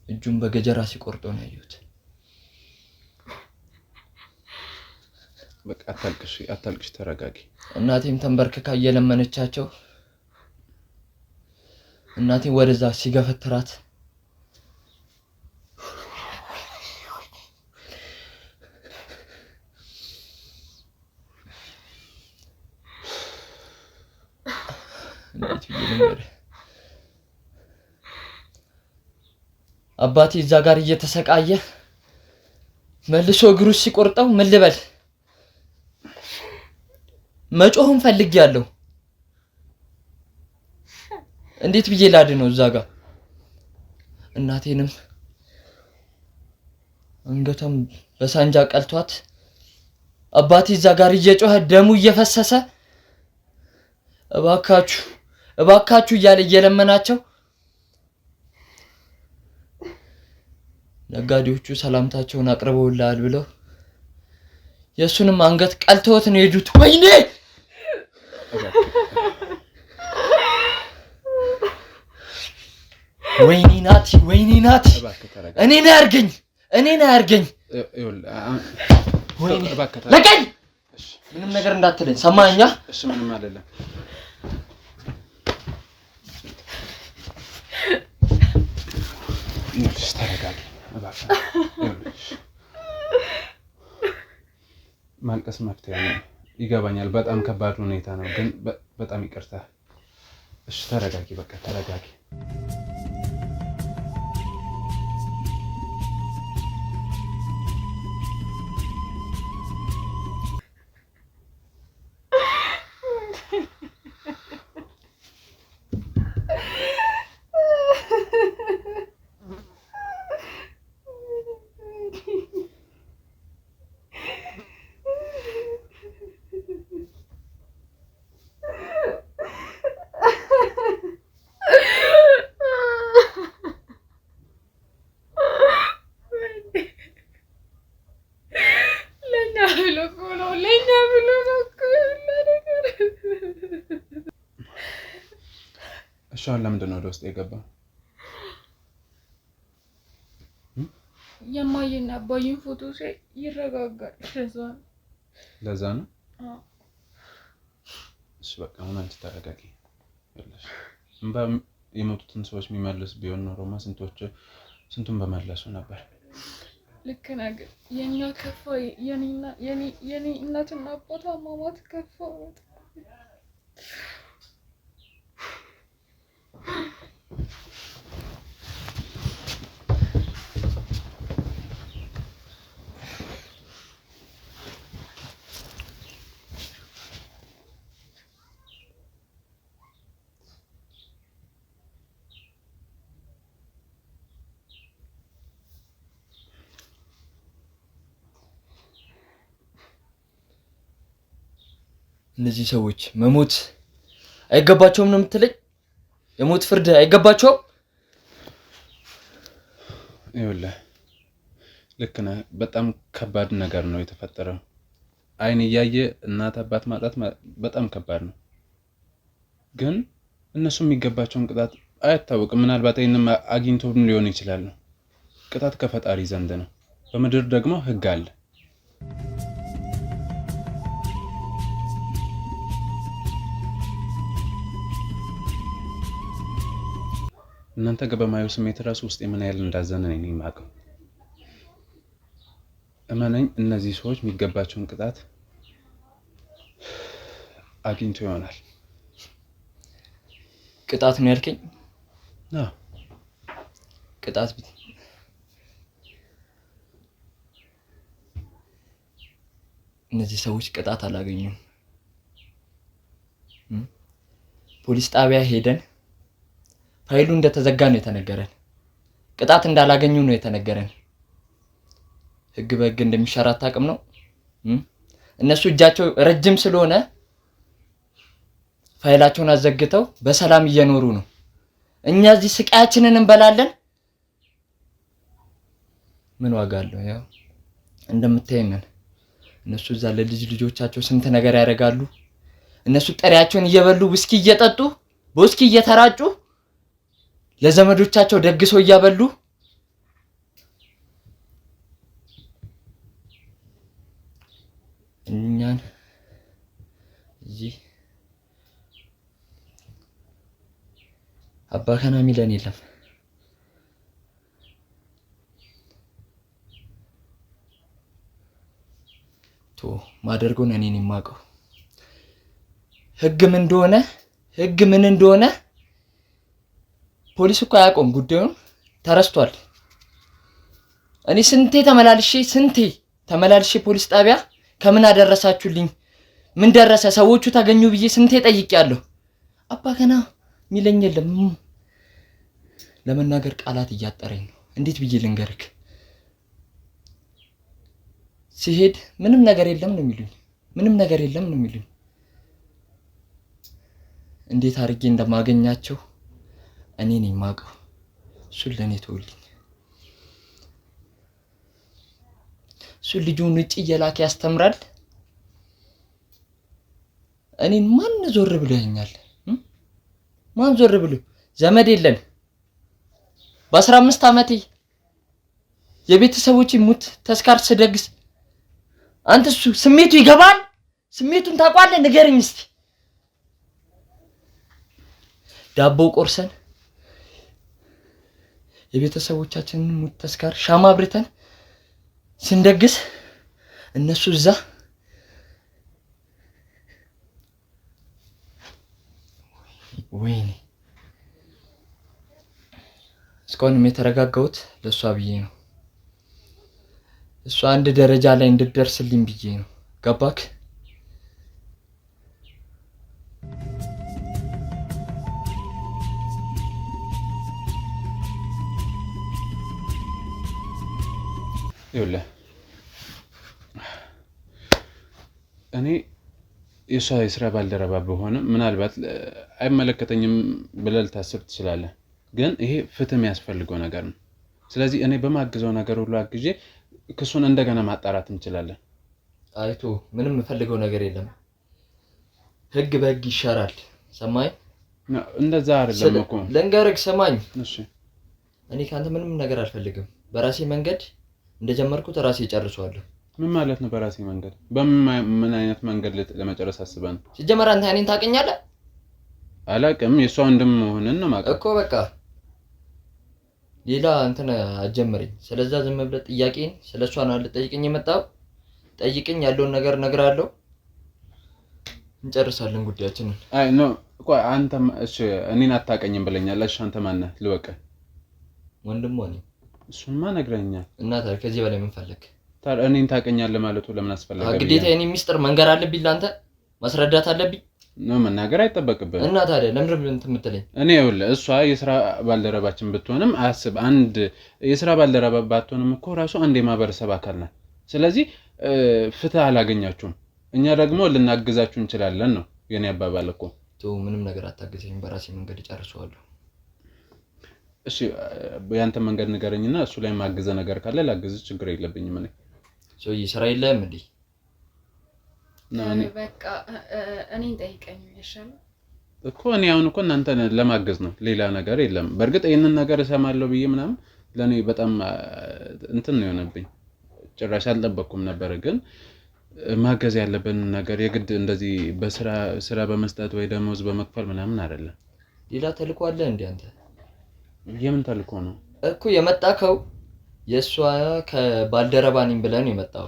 እጁን በገጀራ ሲቆርጦ ነው ያዩት። በቃ አታልቅሽ፣ ተረጋጊ። እናቴም ተንበርክካ እየለመነቻቸው እናቴም ወደዛ ሲገፈትራት አባቴ እዛ ጋር እየተሰቃየ መልሶ እግሩ ሲቆርጠው ምን ልበል፣ መጮህም ፈልጌያለሁ። እንዴት ብዬ ላድነው? እዛ ጋር እናቴንም አንገቷም በሳንጃ ቀልቷት አባቴ እዛ ጋር እየጮኸ ደሙ እየፈሰሰ እባካችሁ እያለ እየለመናቸው ነጋዴዎቹ ሰላምታቸውን አቅርበውልሃል ብለው የሱንም አንገት ቀልተውት ነው የሄዱት። ወይኔ ወይኔ ናቲ እኔን አያርገኝ ወይኔ ለቀኝ ምንም ነገር እንዳትለኝ ሰማኸኝ እሺ ምንም አይደለም ይኸውልሽ ተረጋጊ እባክህ ማልቀስ መፍትሄ ነው ይገባኛል በጣም ከባድ ሁኔታ ነው ግን በጣም ይቅርታ እሺ ተረጋጊ በቃ ተረጋጊ እሺ ለምንድን ነው ወደ ውስጥ የገባው የማየና አባዬን ፎቶ ሳይ ይረጋጋል ለዛ ነው እሺ በቃ አሁን አንቺ ተረጋጊ ያለሽ የሞቱትን ሰዎች የሚመልስ ቢሆን ኖሮማ ስንቱን በመለሱ ነበር ልክ ነገር የኛ ከፋ የኔ እናትና አባቷ ማማት ከፋ እነዚህ ሰዎች መሞት አይገባቸውም ነው የምትለኝ የሞት ፍርድ አይገባቸውም ይኸውልህ ልክ ነህ በጣም ከባድ ነገር ነው የተፈጠረው አይን እያየ እናት አባት ማጣት በጣም ከባድ ነው ግን እነሱ የሚገባቸውን ቅጣት አይታወቅም ምናልባት አይንም አግኝቶም ሊሆን ይችላል ቅጣት ከፈጣሪ ዘንድ ነው በምድር ደግሞ ህግ አለ እናንተ ገበማዩ ስሜት ራስ ውስጥ ምን ያህል እንዳዘነ ነኝ የማውቀው እመነኝ እነዚህ ሰዎች የሚገባቸውን ቅጣት አግኝቶ ይሆናል ቅጣት ነው ያልከኝ አዎ ቅጣት እነዚህ ሰዎች ቅጣት አላገኙም ፖሊስ ጣቢያ ሄደን ፋይሉ እንደተዘጋ ነው የተነገረን ቅጣት እንዳላገኙ ነው የተነገረን ህግ በህግ እንደሚሻር አታውቅም ነው እነሱ እጃቸው ረጅም ስለሆነ ፋይላቸውን አዘግተው በሰላም እየኖሩ ነው እኛ እዚህ ስቃያችንን እንበላለን ምን ዋጋ አለው ያው እንደምታየን እነሱ እዛ ለልጅ ልጆቻቸው ስንት ነገር ያደርጋሉ እነሱ ጠሪያቸውን እየበሉ ውስኪ እየጠጡ በውስኪ እየተራጩ ለዘመዶቻቸው ደግሰው እያበሉ እኛን እዚህ አባከና ሚለን የለም ማደርጎን እኔን የማውቀው ህግ ምን እንደሆነ ፖሊስ እኮ አያውቀውም ጉዳዩን ተረስቷል እኔ ስንቴ ተመላልሼ ፖሊስ ጣቢያ ከምን አደረሳችሁልኝ ምን ደረሰ ሰዎቹ ታገኙ ብዬ ስንቴ ጠይቄያለሁ አባከና ሚለኝ የለም ለመናገር ቃላት እያጠረኝ ነው እንዴት ብዬ ልንገርክ ሲሄድ ምንም ነገር የለም ነው የሚሉኝ እንዴት አድርጌ እንደማገኛቸው እኔ ነኝ የማውቀው እሱን ለኔ ተውልኝ እሱ ልጁን ውጭ እየላከ ያስተምራል እኔን ማን ዞር ብሎ ያኛል ማን ዞር ብሎ ዘመድ የለን በ15 ዓመቴ የቤተሰቦቼ ሙት ተስካር ስደግስ አንተ እሱ ስሜቱ ይገባል? ስሜቱን ታውቃለህ? ንገረኝ እስቲ። ዳቦ ቆርሰን የቤተሰቦቻችንን ሙት ተስካር ሻማ አብርተን ስንደግስ እነሱ እዛ ወይኔ እስካሁንም የተረጋጋሁት ለእሷ ብዬ ነው። እሷ አንድ ደረጃ ላይ እንድትደርስልኝ ብዬ ነው። ገባክ? ይኸውልህ እኔ የሷ የስራ ባልደረባ በሆነ ምናልባት አይመለከተኝም ብለህ ልታስብ ትችላለህ። ግን ይሄ ፍትህ የሚያስፈልገው ነገር ነው። ስለዚህ እኔ በማግዘው ነገር ሁሉ አግዤ ክሱን እንደገና ማጣራት እንችላለን። አይቶ ምንም የምፈልገው ነገር የለም። ህግ በህግ ይሻራል። ሰማኝ? እንደዛ አይደለም እኮ ልንገርህ፣ ሰማኝ። እሺ እኔ ካንተ ምንም ነገር አልፈልግም። በራሴ መንገድ እንደጀመርኩት ራሴ እጨርሰዋለሁ። ምን ማለት ነው በራሴ መንገድ? በምን አይነት መንገድ ለመጨረስ አስበህ ነው? ሲጀመር አንተ እኔን ታውቀኛለህ? አላውቅም። የሷ ወንድም መሆንን ነው የማውቀው እኮ። በቃ ሌላ እንትን አትጀምረኝ። ስለዛ ዝም ብለህ ጥያቄን ስለሷ ነው ልጠይቀኝ የመጣው። ጠይቀኝ፣ ያለውን ነገር እነግርሃለሁ። እንጨርሳለን ጉዳያችንን። አይ ኖ ቆይ፣ አንተ እሺ እኔን አታውቀኝም ብለኛል። እሺ አንተ ማን ነህ? ልወቅህ። ወንድሟ ነኝ። እሱንማ ነግረኛል። እና ታዲያ ከዚህ በላይ ምን ፈለክ? ታዲያ እኔን ታውቀኛለህ ማለቱ ለምን አስፈለገ? ግዴታ የኔ ሚስጥር መንገር አለብኝ? ለአንተ ማስረዳት አለብኝ? ነው መናገር አይጠበቅብህም። እና ታዲያ ለምን እንትን የምትለኝ? እኔ ይኸውልህ እሷ የስራ ባልደረባችን ብትሆንም አስብ፣ አንድ የስራ ባልደረባ ባትሆንም እኮ ራሱ አንድ የማህበረሰብ አካል ናት። ስለዚህ ፍትህ አላገኛችሁም፣ እኛ ደግሞ ልናግዛችሁ እንችላለን ነው የኔ አባባል እኮ። ምንም ነገር አታግዘኝ፣ በራሴ መንገድ እጨርሰዋለሁ። እሺ ያንተ መንገድ ንገረኝና እሱ ላይ ማግዘ ነገር ካለ ላግዝህ፣ ችግር የለብኝም። እኔ ሰውዬ ስራ የለህም እንዴ? በቃ እኔን ጠይቀኝ ይሻላል እኮ። እኔ አሁን እኮ እናንተን ለማገዝ ነው፣ ሌላ ነገር የለም። በእርግጥ ይሄንን ነገር እሰማለሁ ብዬ ምናምን ለኔ በጣም እንትን ነው የሆነብኝ። ጭራሽ አልጠበቅኩም ነበር። ግን ማገዝ ያለብን ነገር የግድ እንደዚህ በስራ በመስጠት ወይ ደሞዝ በመክፈል ምናምን አይደለም። ሌላ ተልኮ አለ እንዴ አንተ? የምን ተልኮ ነው እኮ የመጣከው? የሷ ከባልደረባ ነኝ ብለህ ነው የመጣው።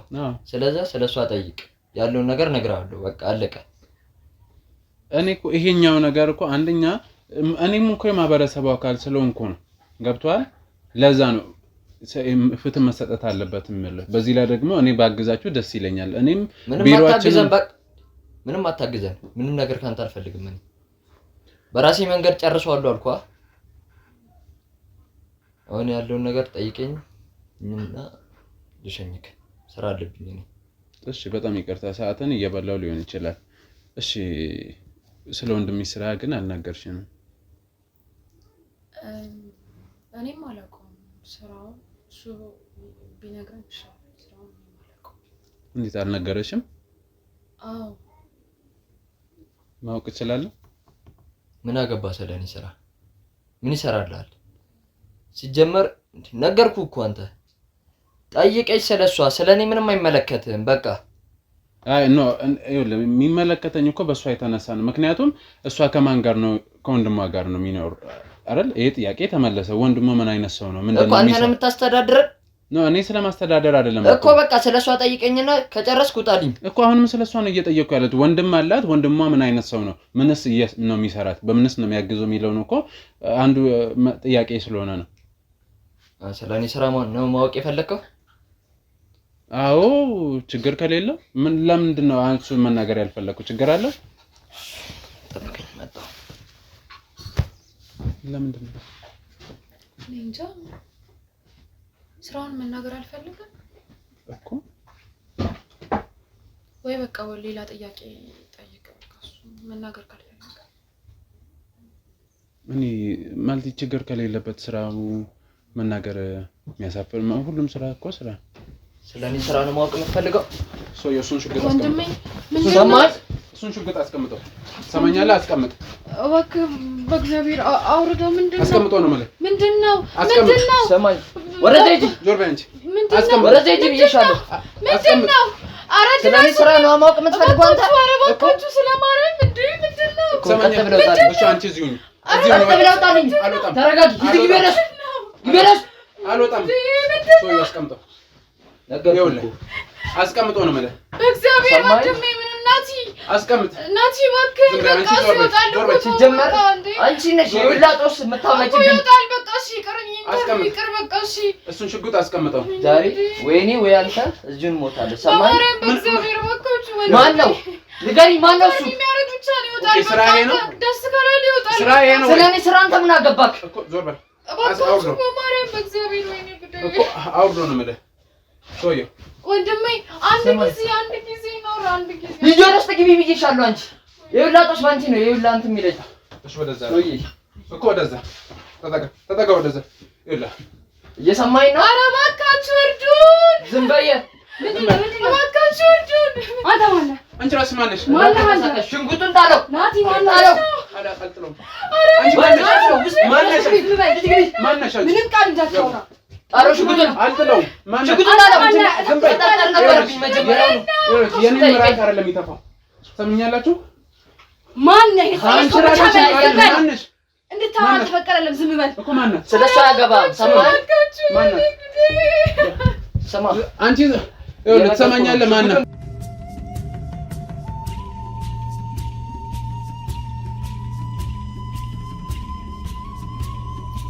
ስለዚህ ስለሷ ጠይቅ፣ ያለውን ነገር እነግርሃለሁ። በቃ አለቀ። እኔ እኮ ይሄኛው ነገር እኮ አንደኛ እኔም እኮ የማህበረሰቡ አካል ስለሆንኩ ነው። ገብቶሃል? ለዛ ነው ፍትህ መሰጠት አለበት የምልህ። በዚህ ላይ ደግሞ እኔ ባግዛችሁ ደስ ይለኛል። እኔም ምንም አታግዘን፣ ምንም ነገር ካንተ አልፈልግም። እኔ በራሴ መንገድ ጨርሰዋለሁ አልኳ። አሁን ያለውን ነገር ጠይቀኝ እና ልሸኝክ፣ ስራ አለብኝ እኔ። እሺ በጣም ይቅርታ፣ ሰዓትን እየበላው ሊሆን ይችላል። እሺ ስለ ወንድሜ ስራ ግን አልናገርሽንም? እኔም አላውቀውም ስራው። እሱ ቢነግረኝ ይሻላል። ስራውን አላውቀውም። እንዴት አልነገረሽም? አዎ ማወቅ እችላለሁ? ምን አገባ ስለኔ ስራ? ምን ይሰራልሃል? ሲጀመር ነገርኩ እኮ አንተ ጠይቀኝ ስለሷ። ስለኔ ምንም አይመለከትም። በቃ አይ ኖ ይኸውልህ የሚመለከተኝ እኮ በሷ የተነሳ ነው። ምክንያቱም እሷ ከማን ጋር ነው? ከወንድሟ ጋር ነው የሚኖር አይደል? ይሄ ጥያቄ ተመለሰ። ወንድሟ ምን አይነት ሰው ነው? ምንድነው? አንተ ነው የምታስተዳድረን? ነው እኔ ስለማስተዳደር አይደለም እኮ። በቃ ስለሷ ጠይቀኝና ከጨረስኩ ጣልኝ እኮ። አሁንም ስለሷ ነው እየጠየቅኩ ያለሁት። ወንድም አላት። ወንድሟ ምን አይነት ሰው ነው? ምንስ ነው የሚሰራት? በምንስ ነው የሚያግዘው የሚለው ነው እኮ አንዱ ጥያቄ ስለሆነ ነው። ስለኔ ስራ ነው ማወቅ የፈለከው? አዎ ችግር ከሌለው ምን ለምንድን ነው አንሱ መናገር ያልፈለኩ? ችግር አለ? ጠብቀኝ፣ መጣሁ። ለምንድን ነው? እንጃ ስራውን መናገር አልፈልግም እኮ። ወይ በቃ ሌላ ጥያቄ ጠይቀው ከሱ መናገር ካልፈለገ። እኔ ማለት ችግር ከሌለበት ስራው መናገር የሚያሳፍር ሁሉም ስራ እኮ ስራ። ስለኔ ስራ ነው ማወቅ የምትፈልገው? የእሱን ሽጉጥ ወንድሜ አስቀምጠው። እሱን ሽጉጥ አስቀምጠው። ሰማኛለህ? አስቀምጥ። እባክህ በእግዚአብሔር አውርደው። ምንድነው? አስቀምጦ ነው ማለት ምንድነው? ምንድነው? ሰማኝ። ወረደ ሂጂ። ዞር በይ አንቺ። ምንድነው? ወረደ ሂጂ ብዬሻለሁ። ምንድነው? አረድ ስለኔ ስራ ነው ማወቅ የምትፈልገው አንተ? እባካችሁ ስለማርያም ምንድነው? ሰማኝ ብለው ታዲያ እሺ አንቺ እዚሁ ነኝ። አልወጣም። ተረጋጊ። ሂጂ ግቤረስ አልወጣም። ሰው ያስቀምጠው ይኸውልህ፣ አስቀምጦ ነው ማለት በእግዚአብሔር ወንድሜ ምን ናቲ አስቀምጥ። ናቲ እባክህ በቃ ይወጣል። ሲጀመር አንቺ ነሽ የውላጦስ የምታመጪብኝ። ይወጣል በቃ እሺ፣ ይቅርኝ ይቅር በቃ እሺ። እሱን ሽጉጥ አስቀምጠው። ዛሬ ወይኔ ወይ አንተ እዚሁ እንሞታለን። ሰማኝ። በእግዚአብሔር እባካችሁ ወይ ማን ነው ንገሪኝ፣ ማን ነው እሱ? የሚያረድ ብቻ ነው ይወጣል። ኦኬ ስራ ይሄ ነው፣ ደስ ካላለ ይወጣል። ስራ ይሄ ነው። ስለኔ ስራ አንተ ምን አገባክ እኮ? ዞር በል እባካችሁ በማርያም በእግዚአብሔር ወይኔ ጉዳይ እኮ አውርዶ ነው የምልህ። ሰውዬው ወንድሜ አንድ ጊዜ ነው ልጅ ወደስተ ግቢ ብዬሻለሁ። አንቺ የውላጦስ ባንቺ ነው የውላ እንትን የሚለኝ። እሺ ወደዛ ሰውዬ እኮ ወደዛ ተጠጋ ወደዛ። ይኸውልህ እየሰማኝ ነው። ኧረ እባካችሁ እርዱን። ዝም በየ። እባካችሁ እርዱን። አንተ ማነህ? አንቺ ራስሽ ማነሽ? ሽንጉጡን ጣለው። ናቲ ማነው? አልጥለውም። አንቺ ማነሽ? ምንም ቃል እንዳታወራ። ጣለው ሽንጉጡን። አልጥለውም። ማነሽ? ሽንጉጡን ጣለው። ዝም በይ። ተጣጣል ነበርብኝ መጀመሪያ ነው። የኔ ምራት አይደለም የሚተፋው። ሰምኛላችሁ? ማነህ? አንቺ ራስሽ ማነሽ? እንድታወራ አልተፈቀደልም። ዝም በል እኮ ማነህ? ስለሷ አያገባም። ሰማኝ። ማነህ? ሰማ አንቺ ይኸውልህ ትሰማኛለህ? ማነህ?